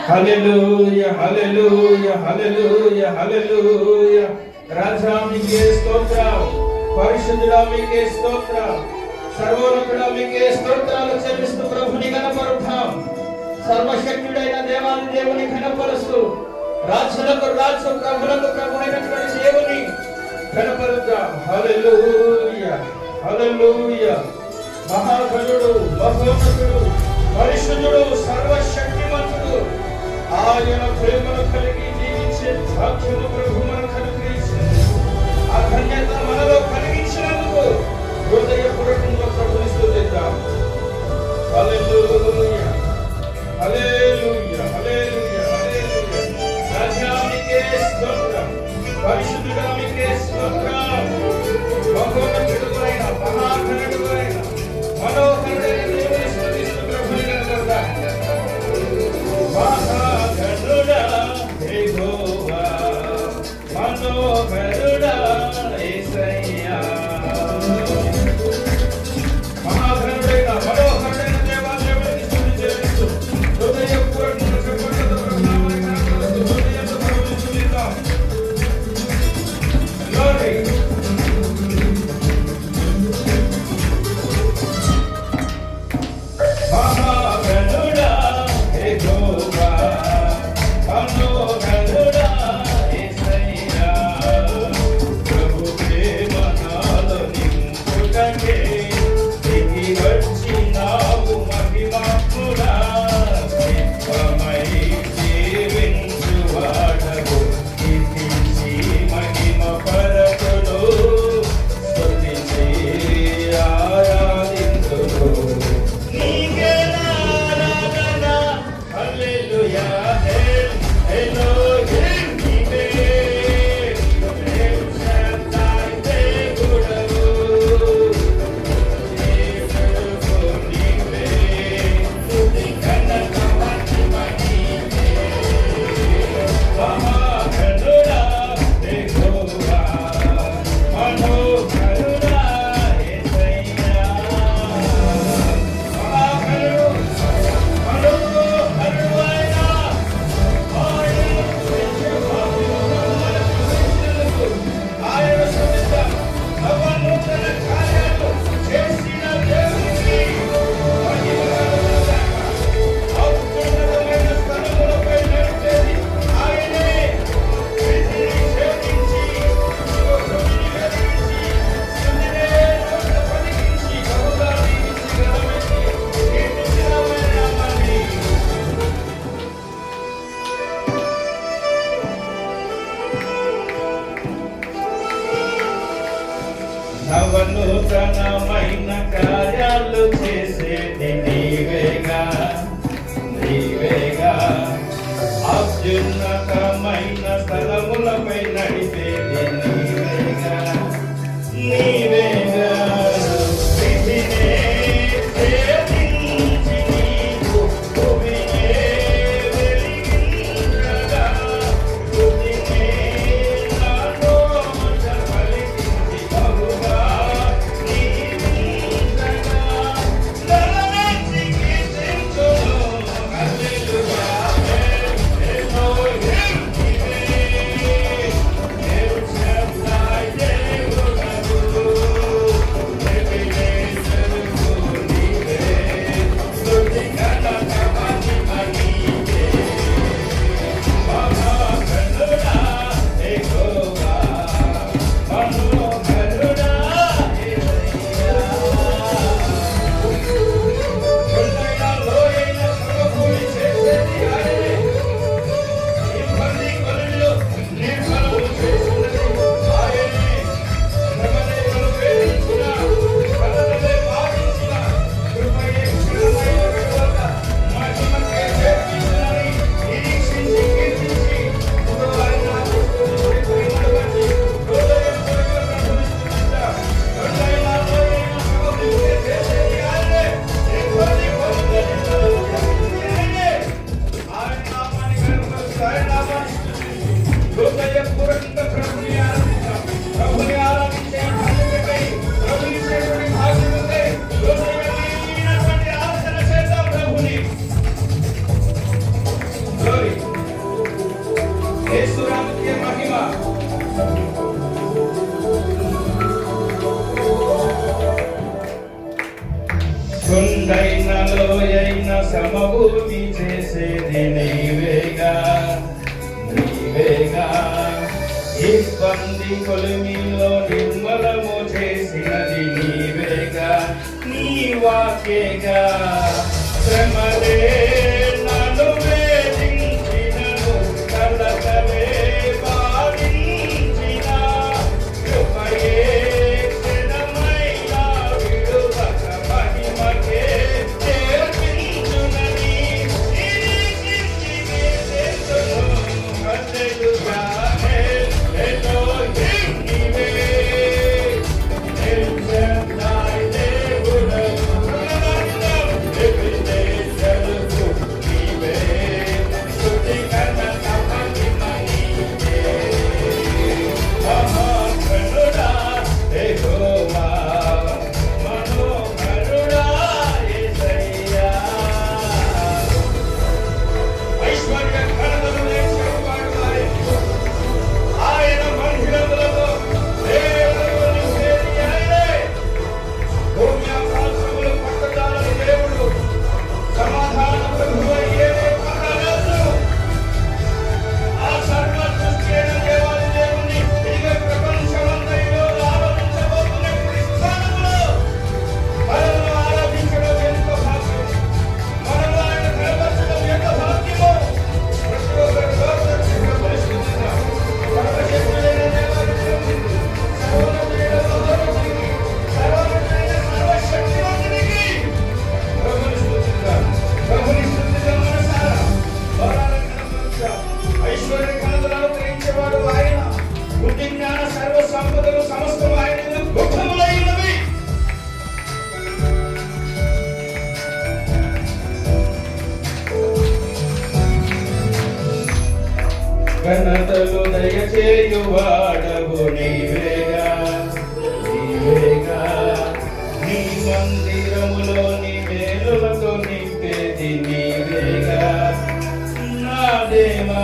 హల్లెలూయా హల్లెలూయా హల్లెలూయా హల్లెలూయా. రాజా మీకే స్తోత్రం, పరిశుద్ధుడా మీకే స్తోత్రం, సర్వోన్నతుడా మీకే స్తోత్రాలు చెల్లిస్తూ ప్రభుని కనపరుద్దాం. సర్వశక్తుడైన దేవాది దేవుని కనపరుస్తూ రాజులకు రాజు ప్రభులకు ప్రభు అయినటువంటి దేవుని కనపరుద్దాం. హల్లెలూయా హల్లెలూయా. మహాగణుడు, మహోన్నతుడు, పరిశుద్ధుడు, సర్వశక్తిమంతుడు, ఆయన ప్రేమను కలిగి జీవించే సాక్ష్యము ప్రభు మనకు అనుగ్రహించింది. ఆ ధన్యత మనలో కలిగించినందుకు హృదయపూర్వకంగా ప్రభుని స్తుతిద్దాం. హల్లెలూయా హల్లెలూయా హల్లెలూయా హల్లెలూయా. రాజానికే స్తోత్రం, పరిశుద్ధుడానికే స్తోత్రం, మహోన్నతుడైన మహాగణుడైన మనోహరుడైన దేవుని స్తుతిస్తూ ప్రభుని కనపరుద్దాం. మహాగణుడా యెహోవా, మనోహరుడా యేసయ్యా. మహాగణుడైన మనోహరుడైన దేవాదేవునికి స్తుతి చెల్లిస్తూ హృదయపూర్వకంగా చప్పట్లతో ప్రభునామాన్ని కనపరుస్తూ హృదయంతో ప్రభువుని స్తుతిద్దాం. Glory. మహాగణుడా యెహోవా, మనోహరుడా యేసయ్యా. ప్రభు ప్రేమ నాలో నింపుటకే దిగి వచ్చినావు మహిమాత్ముడా. నిత్యమై జీవించువాడవు, కీర్తించి మహిమ పరతుడు, స్తుతించి ఆరాధింతుడు. నీకే ఆరాధన. హల్లెలూయా ఎలోహిం నీవే, ఎల్ షద్దాయ్ దేవుడవు, యేసు నీవే, స్తుతి ఘనత మహిమ నీకే. మహాగణుడా యెహోవా, మనోహరుడా యేసయ్యా. మహాగణుడు, మనోహరుడు ఆయన. ఆయన స్తుతిద్దాం. నవనూతన కార్యాలు చేసిన దేవునికి మహిమ కలుగుగాక. అత్యున్నతమైన స్థలములపై నడిపేది ఆయనే. వీటిని సేవించి, భూమిని వెలిగించి, స్తుతినే నోట పలికించి, బహుగా దీవించి ఘనమెత్తి కీర్తించిన ఆయన నామాన్ని. నవనూతనమైన కార్యాలు చేసేది నీవేగా, నీవేగా. అత్యున్నతమైన స్థలములపై నడిపేది నీవేగా, నీవేగా. వీటినే సేవించి నీవు భూమినే వెలిగించగా, స్తుతినే నా నోట పలికించి బహుగా దీవించి యేసురాముకే మహిమ. కొండైన లోయైన సమభూమి చేసేది నీవేగా, నీవేగా. ఇబ్బంది కొలిమిలో నిర్మలము చేసినది నీవేగా, నీ వాక్యేగా. శ్రమలే నన్ను వేధించినను, కలకలే బాధించిన, కృపయే క్షణమైనా విడువక మహిమకే చేర్పించునని నిరీక్షించి వేదెందును. హల్లెలూయా, ఎలోహిం నీవే, ఎల్ షద్దై దేవుడవు. ఎబినేజరు నీవే, స్తుతి ఘనత మహిమ నీకే. మహాగణుడా యెహోవా, మనోహరుడా యేసయ్యా. ఐశ్వర్య ఘనతలు లేచేవాడు ఆయన. ఆయన మహిమలతో దేవుడు నిలిచేది ఆయనే. భూమి ఆకాశములు పట్టజాలని దేవుడు, సమాధాన ప్రభువై యేనే పట్టరాజు. ఆ సర్వ సృష్టి అయిన దేవాది దేవుని ఇదిగో ప్రపంచమంతయు ఆరాధించబోతున్నటువంటి స్థానములో మనల్ని ఆరాధించడం ఎంత భాగ్యం, మనల్ని ఆయన కనపరచడం ఎంత భాగ్యమో. ప్రతి ఒక్కరు లోకరక్షకుడు పరిశుద్ధుడా, సర్వశక్తుడైన దేవాది దేవునికి, సర్వోన్నతుడైన మహోన్నతునికి, సర్వోన్నతుడైన సర్వశక్తిమంతునికి ప్రభుని స్తుతిద్దాం. ప్రభుని స్తుతిద్దాం మనసారా. బలాలను కనపరుద్దాం. ఐశ్వర్య ఘనతలను అనుగ్రహించేవాడు ఆయన. బుద్ధి జ్ఞాన సర్వ సంపదలు సమస్తము ఆయన యందు గుప్తములై ఉన్నవి. ఘనతలు దయచేయువాడవు నీవేగా, నీవేగా. నీ మందిరములోని మేలులతో నింపేది నీవేగా, నా దేవా.